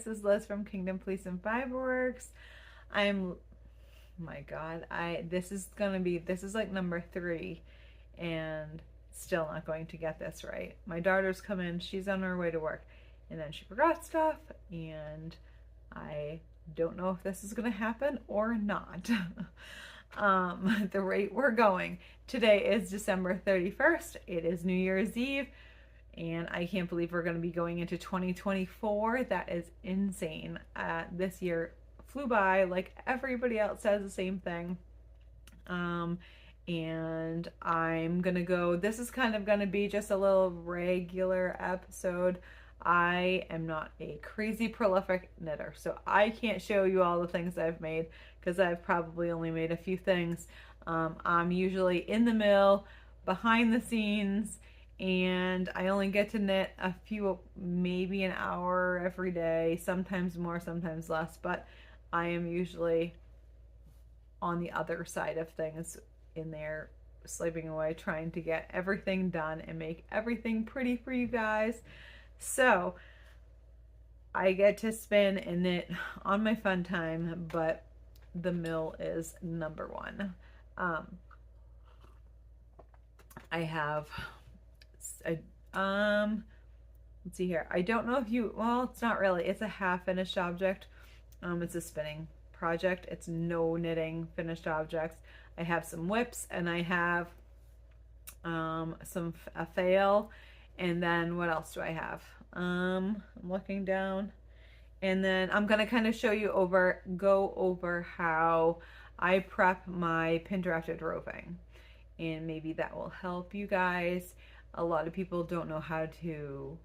this is Liz from Kingdom Police and Fireworks. I'm, my God, this is like number 3 and still not going to get this right. My daughter's come in, she's on her way to work, and then she forgot stuff, and I don't know if this is going to happen or not. The rate we're going. Today is December 31st. It is New Year's Eve. And I can't believe we're going to be going into 2024. That is insane. This year flew by, like everybody else says the same thing. And I'm going to go, this is kind of going to be just a little regular episode. I am not a crazy prolific knitter, so I can't show you all the things I've made because I've probably only made a few things. I'm usually in the mill, behind the scenes, and I only get to knit a few, maybe an hour every day, sometimes more, sometimes less, but I am usually on the other side of things in there, slaving away, trying to get everything done and make everything pretty for you guys. So I get to spin and knit on my fun time, but the mill is number 1. I have let's see here. I don't know if you, well, it's not really. It's a half finished object. It's a spinning project. It's no knitting finished objects. I have some whips and I have a fail, and then what else do I have? I'm looking down, and then I'm gonna kind of go over how I prep my pin drafted roving, and maybe that will help you guys. A lot of people don't know how to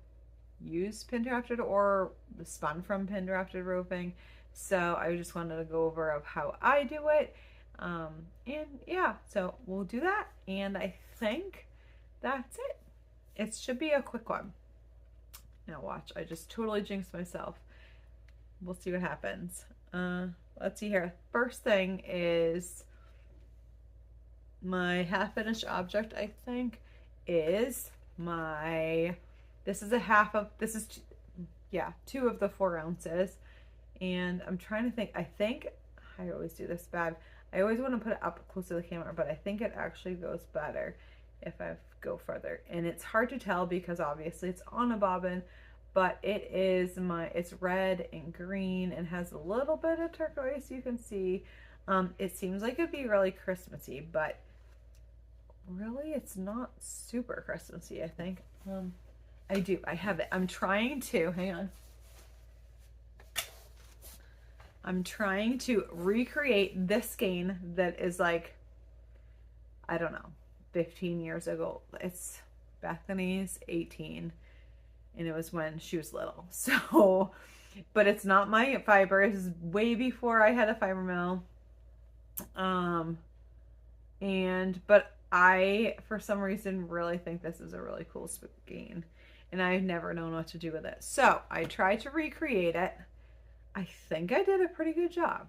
use pin drafted or spun from pin drafted roving, so I just wanted to go over of how I do it. And yeah, so we'll do that, and I think that's it. It should be a quick one. Now watch, I just totally jinxed myself. We'll see what happens. Let's see here. First thing is my half-finished object, I think, is this is 2 of the 4 ounces. And I'm trying to think, I always do this bad. I always want to put it up close to the camera, but I think it actually goes better if I go further. And it's hard to tell because obviously it's on a bobbin, but it's red and green and has a little bit of turquoise, you can see. It seems like it'd be really Christmassy, but really it's not super Christmassy, I think. I have it. I'm trying to recreate this skein that is like, I don't know, 15 years ago. It's Bethany's 18, and it was when she was little. So, but it's not my fiber. It's way before I had a fiber mill. But I, for some reason, really think this is a really cool skein, and I've never known what to do with it. So I tried to recreate it. I think I did a pretty good job.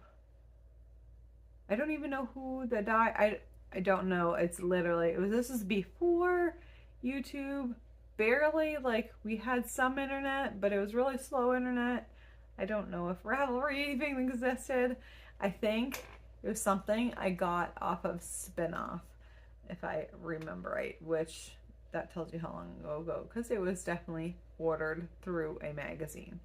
I don't even know who the dye, I don't know. It's literally, this is before YouTube, barely, like we had some internet, but it was really slow internet. I don't know if Ravelry even existed. I think it was something I got off of Spinoff, if I remember right, which that tells you how long ago, because it was definitely ordered through a magazine.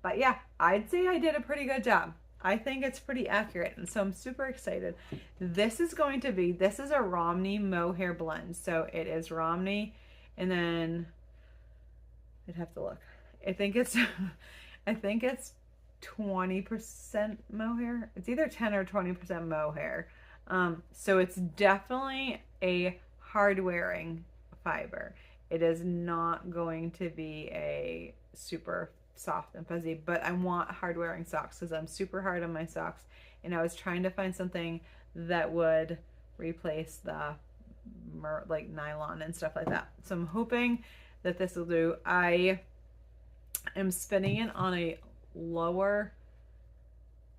But yeah, I'd say I did a pretty good job. I think it's pretty accurate, and so I'm super excited. This is a Romney mohair blend. So it is Romney, and then I'd have to look. I think it's 20% mohair. It's either 10 or 20% mohair. So it's definitely a hard wearing fiber. It is not going to be a super soft and fuzzy, but I want hard wearing socks because I'm super hard on my socks, and I was trying to find something that would replace the like nylon and stuff like that. So I'm hoping that this will do. I am spinning it on a lower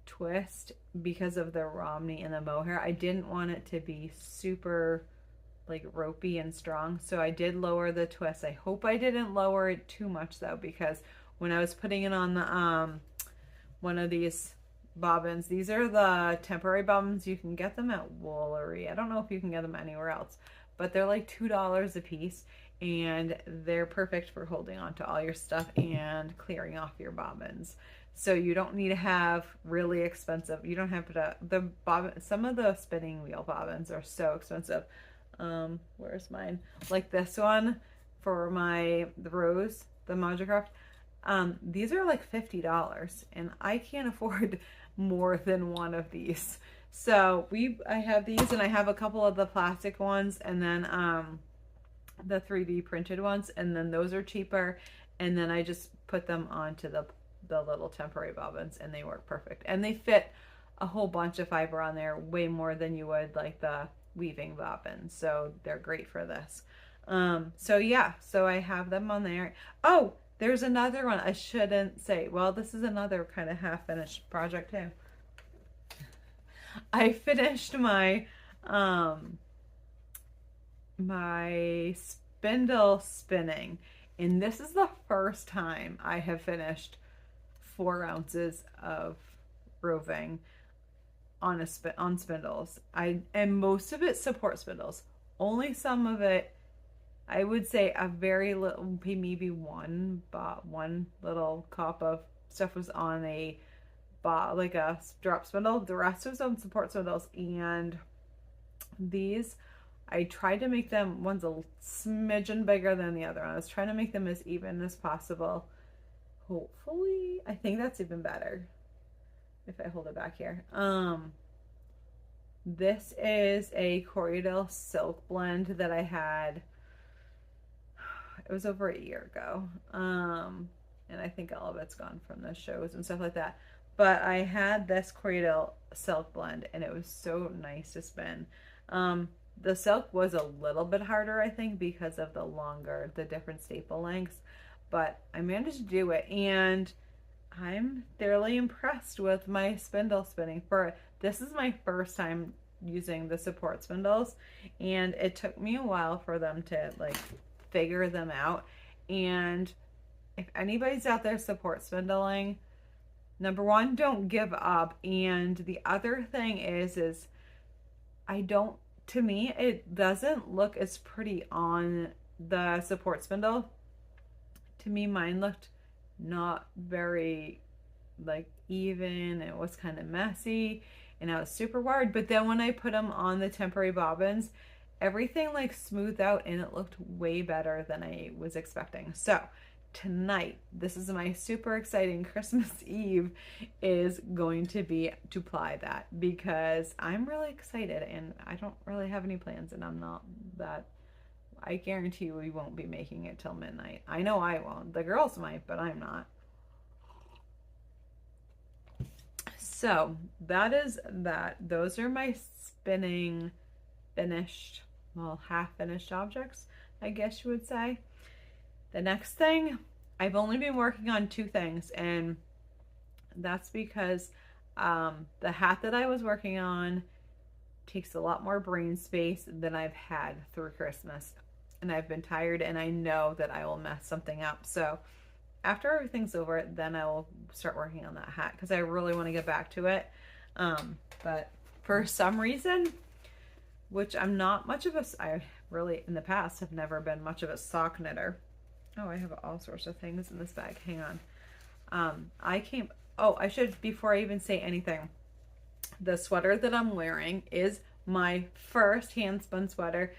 twist because of the Romney and the mohair. I didn't want it to be super like ropey and strong, so I did lower the twist. I hope I didn't lower it too much though, because when I was putting it on the one of these bobbins. These are the temporary bobbins. You can get them at Woolery. I don't know if you can get them anywhere else, but they're like $2 a piece, and they're perfect for holding on to all your stuff and clearing off your bobbins. So you don't need to have really expensive. You don't have to the bobbin. Some of the spinning wheel bobbins are so expensive. Where's mine? Like this one for the rose, the Majacraft. These are like $50, and I can't afford more than one of these. So I have these, and I have a couple of the plastic ones, and then the 3D printed ones, and then those are cheaper. And then I just put them onto the little temporary bobbins, and they work perfect. And they fit a whole bunch of fiber on there, way more than you would like the weaving bobbins. So they're great for this. So yeah, so I have them on there. Oh, there's another one I shouldn't say. Well, this is another kind of half-finished project too. I finished my my spindle spinning, and this is the first time I have finished 4 ounces of roving on spindles. And most of it support spindles. Only some of it, I would say a very little, maybe one little cup of stuff was on a like a drop spindle. The rest was on support spindles, and these I tried to make them, one's a smidgen bigger than the other. I was trying to make them as even as possible. Hopefully, I think that's even better if I hold it back here. This is a Corriedale silk blend that I had. It was over a year ago. And I think all of it's gone from the shows and stuff like that. But I had this Corriedale silk blend, and it was so nice to spin. The silk was a little bit harder, I think, because of the different staple lengths. But I managed to do it, and I'm fairly impressed with my spindle spinning. This is my first time using the support spindles, and it took me a while for them to like figure them out. And if anybody's out there support spindling, number one, don't give up. And the other thing is to me, it doesn't look as pretty on the support spindle. To me, mine looked not very like even. It was kind of messy, and I was super worried. But then when I put them on the temporary bobbins, everything like smoothed out, and it looked way better than I was expecting. So tonight, this is my super exciting Christmas Eve, is going to be to ply that, because I'm really excited, and I don't really have any plans, and I'm not that. I guarantee we won't be making it till midnight. I know I won't. The girls might, but I'm not. So that is that. Those are my spinning finished, well, half finished objects, I guess you would say. The next thing, I've only been working on 2 things, and that's because the hat that I was working on takes a lot more brain space than I've had through Christmas. And I've been tired, and I know that I will mess something up. So after everything's over, then I will start working on that hat, because I really want to get back to it. But for some reason, which I'm not much of I really in the past have never been much of a sock knitter. Oh, I have all sorts of things in this bag. Hang on. I should, before I even say anything, the sweater that I'm wearing is my first hand spun sweater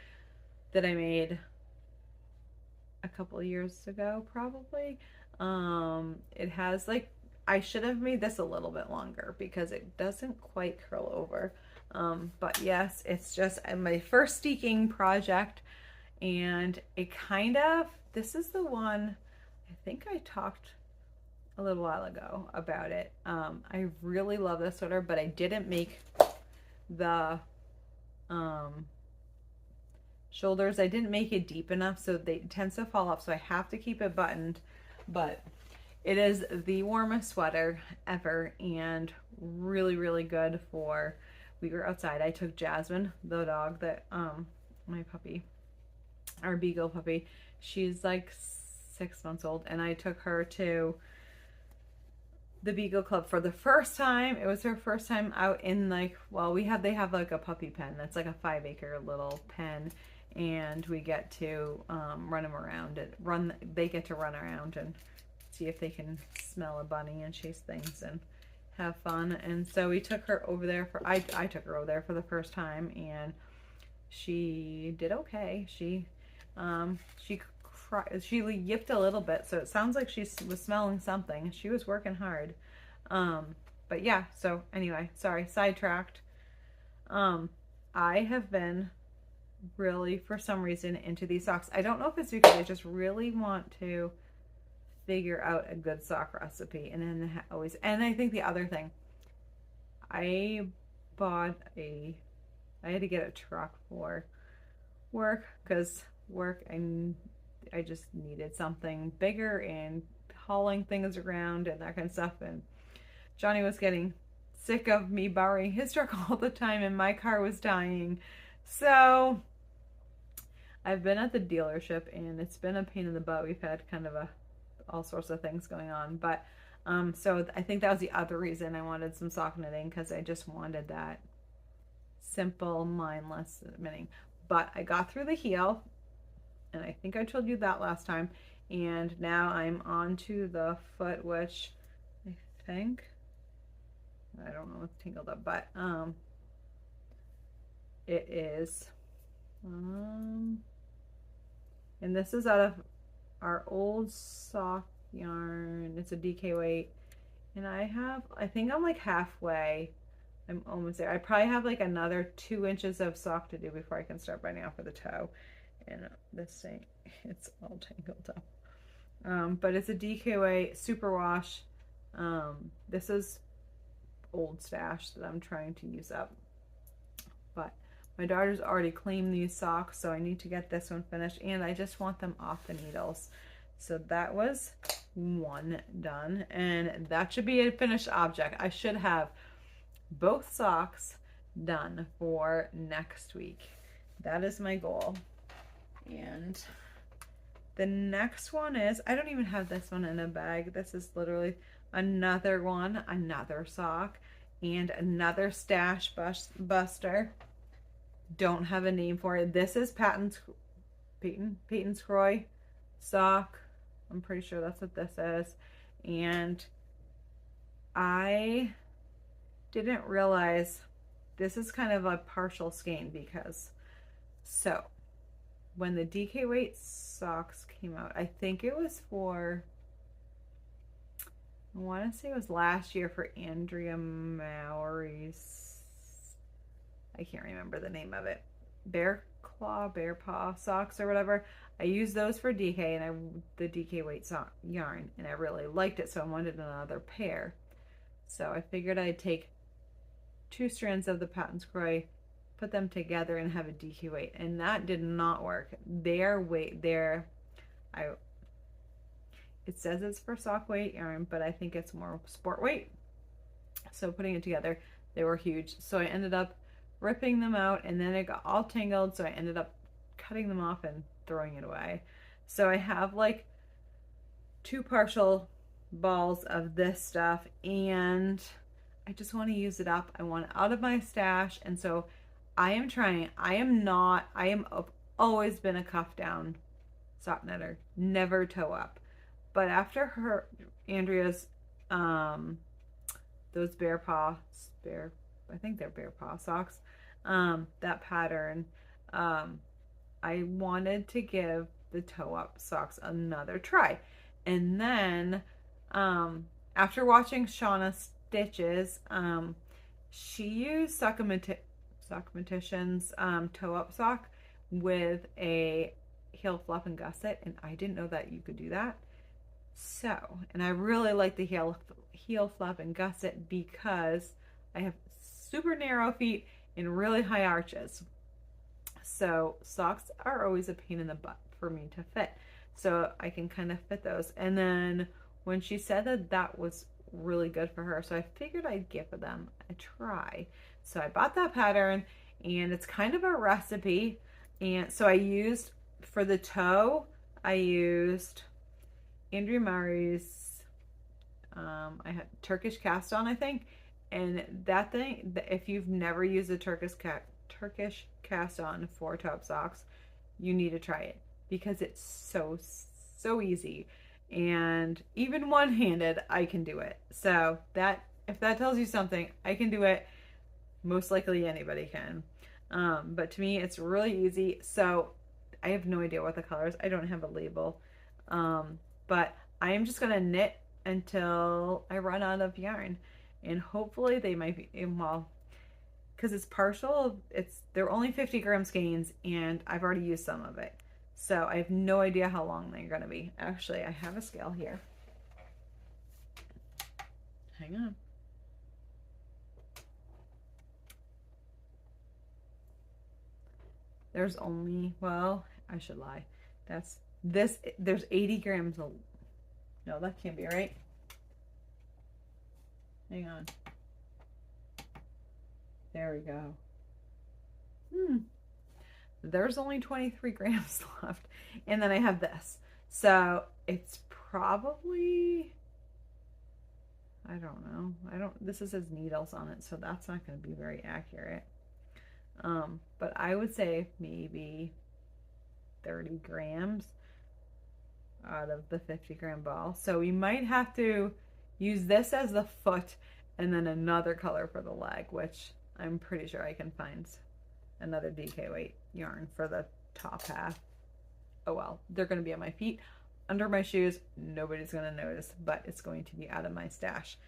that I made a couple of years ago, probably. It has like, I should have made this a little bit longer because it doesn't quite curl over. But yes, it's just my first steeking project, and it kind of, this is the one, I think I talked a little while ago about it. I really love this sweater, but I didn't make the shoulders. I didn't make it deep enough, so it tends to fall off, so I have to keep it buttoned. But it is the warmest sweater ever, and really, really good for, we were outside. I took Jasmine, the dog that, my puppy, our beagle puppy, she's like 6 months old, and I took her to the Beagle Club for the first time. It was her first time out in like, well, they have like a puppy pen that's like a 5-acre little pen, and we get to run them around. They get to run around and see if they can smell a bunny and chase things and have fun. And so we took her over there for I took her over there for the first time, and she did okay. She yipped a little bit, so it sounds like she was smelling something. She was working hard. But yeah, so anyway, sorry, sidetracked. I have been really, for some reason, into these socks. I don't know if it's because I just really want to figure out a good sock recipe, and then and I think the other thing, I had to get a truck for work, because I just needed something bigger and hauling things around and that kind of stuff. And Johnny was getting sick of me borrowing his truck all the time, and my car was dying. So I've been at the dealership, and it's been a pain in the butt. We've had kind of all sorts of things going on. But so I think that was the other reason I wanted some sock knitting, because I just wanted that simple, mindless knitting. But I got through the heel, and I think I told you that last time. And now I'm on to the foot, which I think, I don't know what's tangled up, but it is, and this is out of our old sock yarn. It's a DK weight, and I think I'm like halfway. I'm almost there. I probably have like another 2 inches of sock to do before I can start binding out for the toe. And this thing, it's all tangled up. But it's a DK weight super wash. This is old stash that I'm trying to use up. But my daughter's already claimed these socks, so I need to get this one finished, and I just want them off the needles. So that was one done, and that should be a finished object. I should have both socks done for next week. That is my goal. And the next one is, I don't even have this one in a bag. This is literally another one, another sock, and another stash buster. Don't have a name for it. This is Peyton's Croy sock. I'm pretty sure that's what this is. And I didn't realize this is kind of a partial skein, because when the DK weight socks came out, I think it was for, I want to say it was last year for Andrea Mowry's, I can't remember the name of it, bear paw socks or whatever. I used those for DK, and the DK weight sock yarn, and I really liked it, so I wanted another pair. So I figured I'd take 2 strands of the Patton's Croy, put them together, and have a DK weight, and that did not work. It says it's for sock weight yarn, but I think it's more sport weight. So putting it together, they were huge. So I ended up ripping them out, and then it got all tangled, so I ended up cutting them off and throwing it away. So I have like 2 partial balls of this stuff, and I just want to use it up. I want it out of my stash, and so I am trying. I've always been a cuff down sock knitter, never toe up. But after Andrea's, those I think they're bear paw socks, that pattern, I wanted to give the toe up socks another try. And then, after watching Shauna stitches, she used Sockmatician's toe up sock with a heel flap and gusset, and I didn't know that you could do that. So, and I really like the heel flap and gusset because I have super narrow feet and really high arches. So socks are always a pain in the butt for me to fit. So I can kind of fit those. And then when she said that was really good for her, so I figured I'd give them a try. So I bought that pattern, and it's kind of a recipe. And so I used, for the toe, I used Andrea Murray's I had Turkish cast on, I think. And that thing, if you've never used a Turkish cast on for top socks, you need to try it because it's so easy. And even one-handed, I can do it. So that, if that tells you something, I can do it. Most likely anybody can. But to me, it's really easy. So I have no idea what the color is. I don't have a label. But I am just gonna knit until I run out of yarn, and hopefully they might be, well, because it's partial, they're only 50 gram skeins, and I've already used some of it. So I have no idea how long they're gonna be. Actually, I have a scale here. Hang on. There's only, well, I should lie. There's 80 grams of, no, that can't be right. Hang on. There we go. There's only 23 grams left. And then I have this. So it's probably, I don't know. This says needles on it, so that's not going to be very accurate. But I would say maybe 30 grams out of the 50 gram ball. So we might have to use this as the foot and then another color for the leg, which I'm pretty sure I can find another DK weight yarn for the top half. Oh well, they're going to be on my feet, under my shoes. Nobody's going to notice, but it's going to be out of my stash.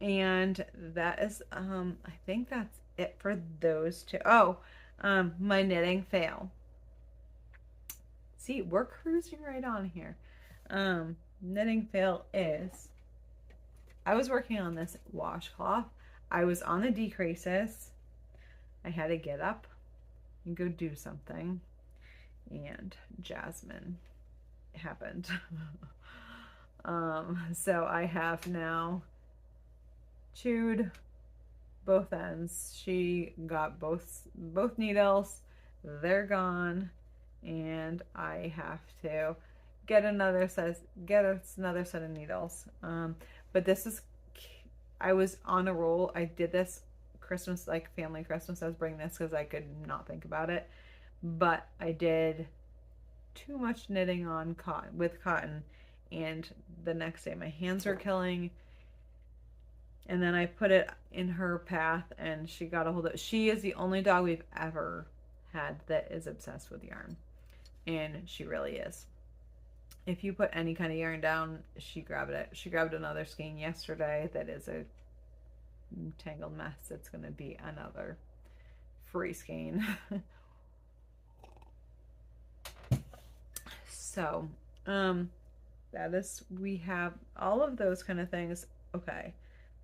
And that is, I think that's it for those two. Oh, my knitting fail. See, we're cruising right on here. Knitting fail is, I was working on this washcloth. I was on the decreases. I had to get up and go do something, and Jasmine happened. So I have now chewed both ends. She got both needles. They're gone, and I have to get another set of needles. But this is, I was on a roll. I did this Christmas, like family Christmas. I was bringing this because I could not think about it. But I did too much knitting on cotton, and the next day my hands were killing. And then I put it in her path, and she got a hold of it. She is the only dog we've ever had that is obsessed with yarn, and she really is. If you put any kind of yarn down, she grabbed it. She grabbed another skein yesterday that is a tangled mess. It's going to be another free skein. So, that is, we have all of those kind of things. Okay.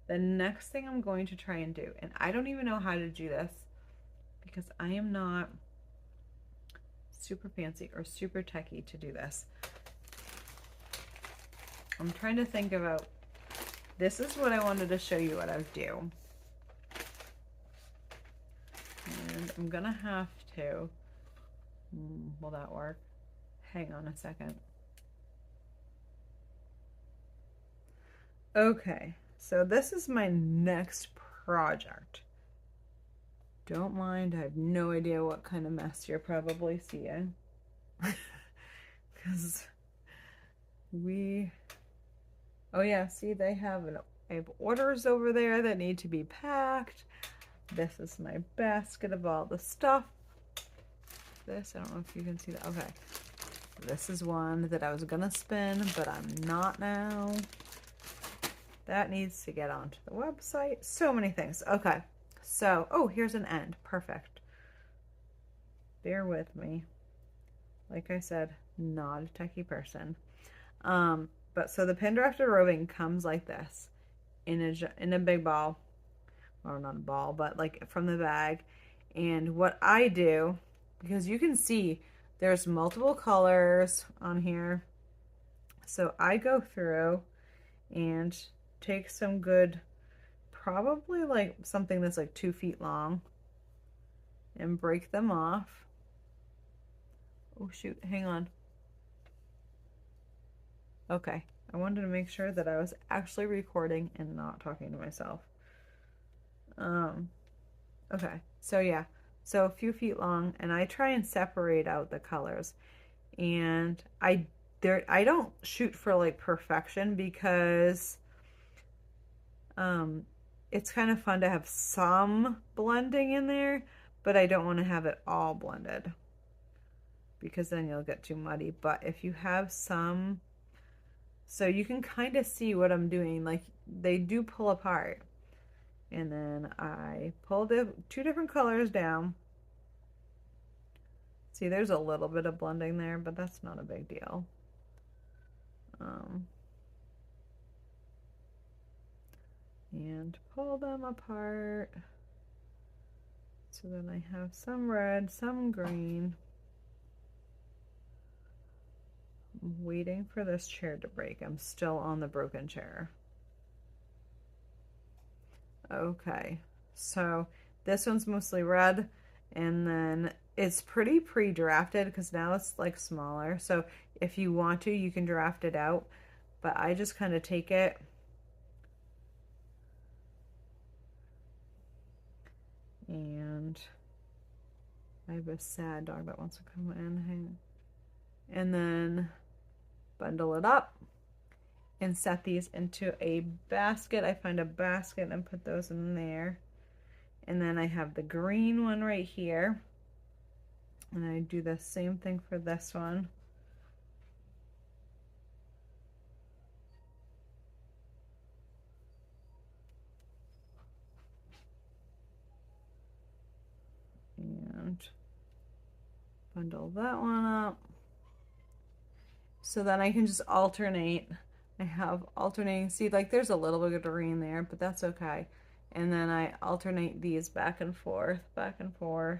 The next thing I'm going to try and do, and I don't even know how to do this because I am not super fancy or super techie to do this. I'm trying to think about, this is what I wanted to show you what I would do. And I'm gonna have to, will that work? Hang on a second. Okay, so this is my next project. Don't mind, I have no idea what kind of mess you're probably seeing. Because oh yeah, see, I have orders over there that need to be packed. This is my basket of all the stuff. This, I don't know if you can see that. Okay. This is one that I was gonna spin, but I'm not now. That needs to get onto the website. So many things. Okay. So, oh, here's an end. Perfect. Bear with me. Like I said, not a techie person. But so the pin drafted roving comes like this in a big ball, or not a ball, but like from the bag. And what I do, because you can see there's multiple colors on here, so I go through and take some good, probably like something that's like 2 feet long, and break them off. Oh shoot, hang on. Okay, I wanted to make sure that I was actually recording and not talking to myself. Um, okay, so yeah, so a few feet long, and I try and separate out the colors. And I don't shoot for like perfection because um, it's kind of fun to have some blending in there, but I don't want to have it all blended because then you'll get too muddy. But if you have some, so you can kind of see what I'm doing, like they do pull apart. And then I pull the two different colors down. See, there's a little bit of blending there, but that's not a big deal. Um, and pull them apart. So then I have some red, some green. I'm waiting for this chair to break. I'm still on the broken chair. Okay, so this one's mostly red, and then it's pretty pre-drafted because now it's like smaller. So if you want to, you can draft it out, but I just kind of take it and I have a sad dog that wants to come in, and then bundle it up and set these into a basket. I find a basket and put those in there. And then I have the green one right here. And I do the same thing for this one. And bundle that one up. So then I can just alternate. I have alternating, see, like there's a little bit of green there, but that's okay. And then I alternate these back and forth, back and forth.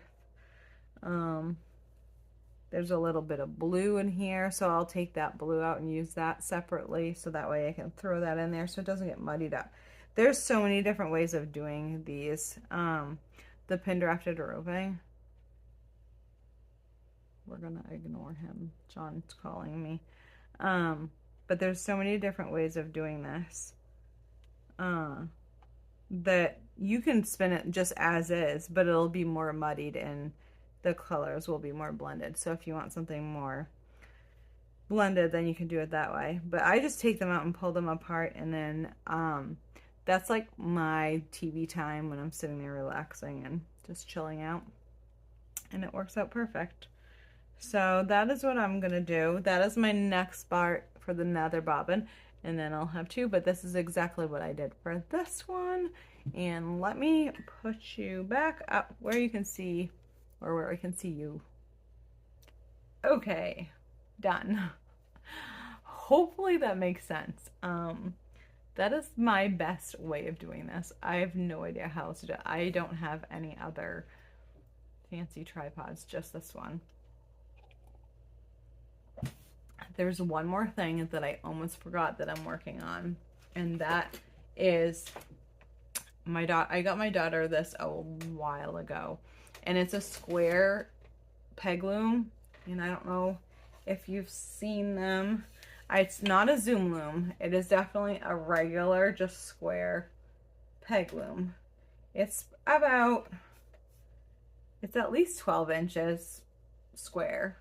There's a little bit of blue in here, so I'll take that blue out and use that separately so that way I can throw that in there so it doesn't get muddied up. There's so many different ways of doing these. The pin drafted roving. We're gonna ignore him. John's calling me. But there's so many different ways of doing this. That you can spin it just as is, but it'll be more muddied and the colors will be more blended. So if you want something more blended, then you can do it that way. But I just take them out and pull them apart, and then that's like my TV time when I'm sitting there relaxing and just chilling out, and it works out perfect. So that is what I'm gonna do. That is my next part for the nether bobbin, and then I'll have two, but this is exactly what I did for this one. And let me put you back up where you can see, or where I can see you. Okay, done. Hopefully that makes sense. That is my best way of doing this. I have no idea how else to do it. I don't have any other fancy tripods, just this one. There's one more thing that I almost forgot that I'm working on, and that is I got my daughter this a while ago, and it's a square peg loom, and I don't know if you've seen them. It's not a zoom loom. It is definitely a regular, just square peg loom. It's at least 12 inches square.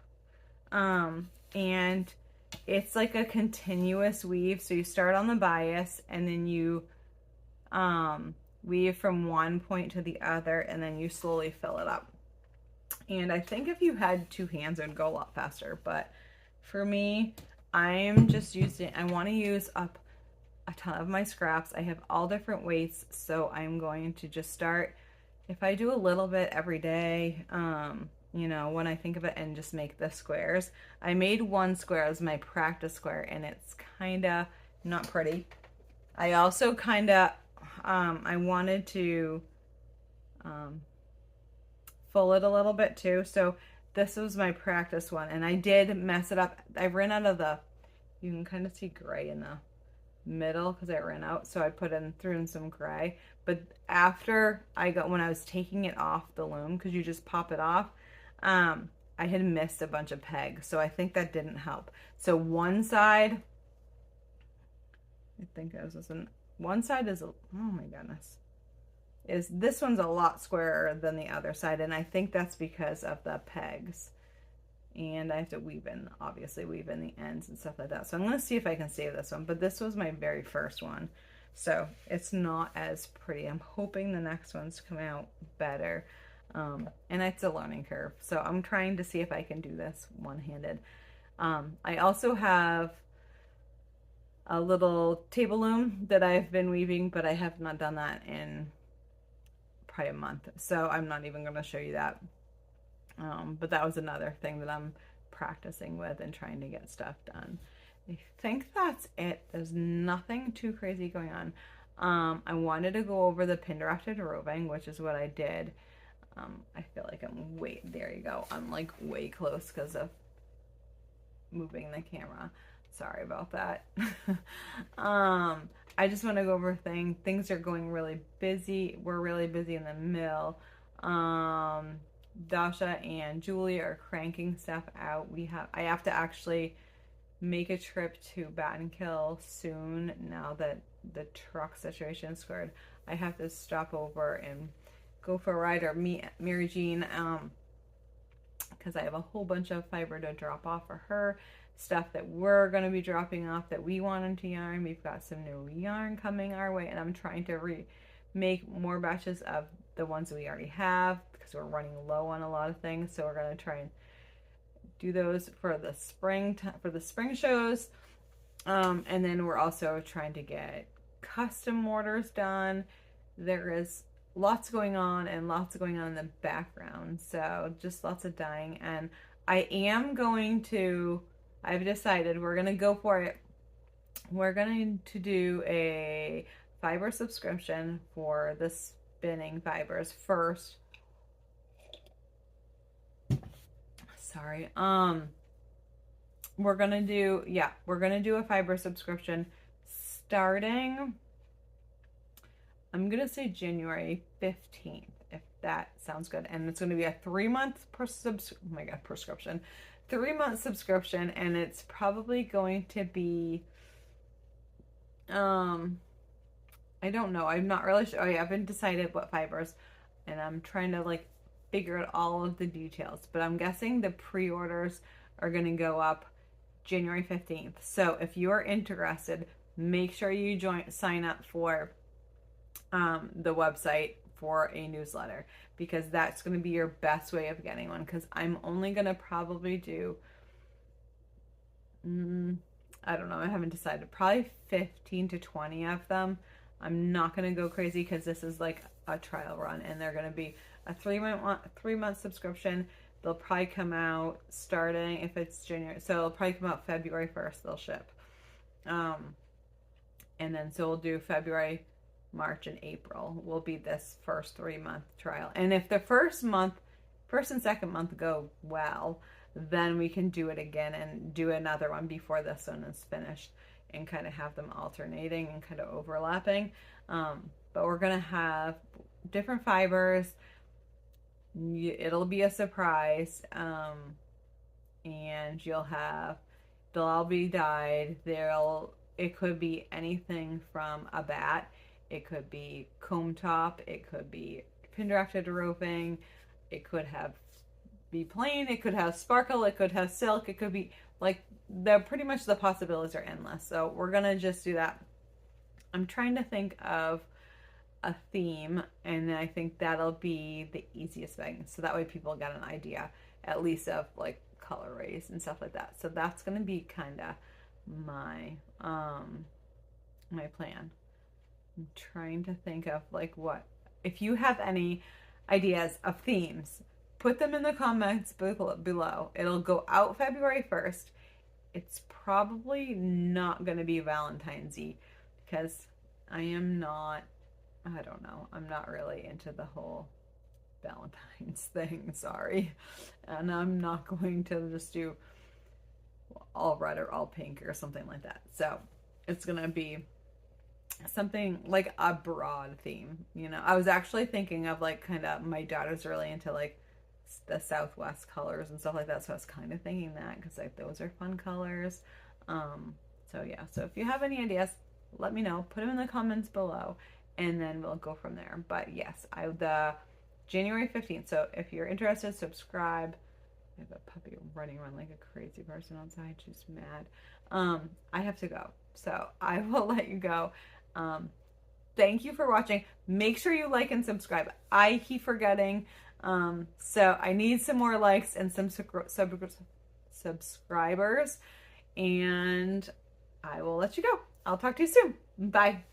And it's like a continuous weave. So you start on the bias and then you weave from one point to the other, and then you slowly fill it up. And I think if you had two hands, it would go a lot faster. But for me, I'm just I want to use up a ton of my scraps. I have all different weights, so I'm going to just start, if I do a little bit every day, you know, when I think of it, and just make the squares. I made one square as my practice square, and it's kind of not pretty. I also kind of, I wanted to full it a little bit too. So this was my practice one, and I did mess it up. I ran out of you can kind of see gray in the middle because I ran out. So I threw in some gray. But after when I was taking it off the loom, because you just pop it off, I had missed a bunch of pegs. So I think that didn't help. So one side I think it was this one. One side is, oh my goodness, this one's a lot squarer than the other side, and I think that's because of the pegs. And I have to weave in, obviously weave in the ends and stuff like that. So I'm gonna see if I can save this one, but this was my very first one. So it's not as pretty. I'm hoping the next ones come out better. And it's a learning curve. So I'm trying to see if I can do this one-handed. I also have a little table loom that I've been weaving, but I have not done that in probably a month. So I'm not even gonna show you that. But that was another thing that I'm practicing with and trying to get stuff done. I think that's it. There's nothing too crazy going on. I wanted to go over the pin directed roving, which is what I did. I feel like there you go. I'm like way close because of moving the camera. Sorry about that. I just want to go over things. Things are going really busy. We're really busy in the mill. Dasha and Julie are cranking stuff out. I have to actually make a trip to Battenkill soon now that the truck situation is squared. I have to stop over and go for a ride or meet Mary Jean because I have a whole bunch of fiber to drop off for her. Stuff that we're going to be dropping off that we want into yarn. We've got some new yarn coming our way, and I'm trying to make more batches of the ones we already have because we're running low on a lot of things. So we're going to try and do those for the spring shows. And then we're also trying to get custom orders done. There is lots going on and lots going on in the background. So just lots of dyeing. And I've decided we're going to go for it. We're going to do a fiber subscription for the spinning fibers first. Sorry. We're going to do a fiber subscription starting, I'm going to say January 15th, if that sounds good. And it's going to be a 3-month prescription. 3-month subscription, and it's probably going to be I don't know. I'm not really sure. I haven't decided what fibers, and I'm trying to like figure out all of the details. But I'm guessing the pre-orders are going to go up January 15th. So if you are interested, make sure you sign up for the website for a newsletter, because that's going to be your best way of getting one, because I'm only going to probably do I don't know, I haven't decided, probably 15 to 20 of them. I'm not going to go crazy because this is like a trial run, and they're going to be a 3-month subscription. They'll probably come out starting, if it's January, so it'll probably come out February 1st, they'll ship. And then so we'll do February, March, and April will be this first 3-month trial. And if the first and second month go well, then we can do it again and do another one before this one is finished, and kind of have them alternating and kind of overlapping. But we're going to have different fibers. It'll be a surprise. And they'll all be dyed. It could be anything from a bat. It could be comb top. It could be pin directed roving. It could be plain. It could have sparkle. It could have silk. It could be like, pretty much the possibilities are endless. So we're gonna just do that. I'm trying to think of a theme, and I think that'll be the easiest thing. So that way people get an idea, at least, of like colorways and stuff like that. So that's gonna be kind of my plan. I'm trying to think of like if you have any ideas of themes, put them in the comments below. It'll go out February 1st. It's probably not going to be Valentine's-y, because I'm not really into the whole Valentine's thing, sorry. And I'm not going to just do all red or all pink or something like that. So it's going to be something like a broad theme, I was actually thinking of like kind of, my daughter's really into like the Southwest colors and stuff like that, so I was kind of thinking that, because like those are fun colors. So yeah, so if you have any ideas, let me know. Put them in the comments below, and then we'll go from there. But yes, the January 15th. So if you're interested, subscribe. I have a puppy running around like a crazy person outside. She's mad. I have to go. So I will let you go. Thank you for watching. Make sure you like and subscribe. I keep forgetting. So I need some more likes and some subscribers. And I will let you go. I'll talk to you soon. Bye.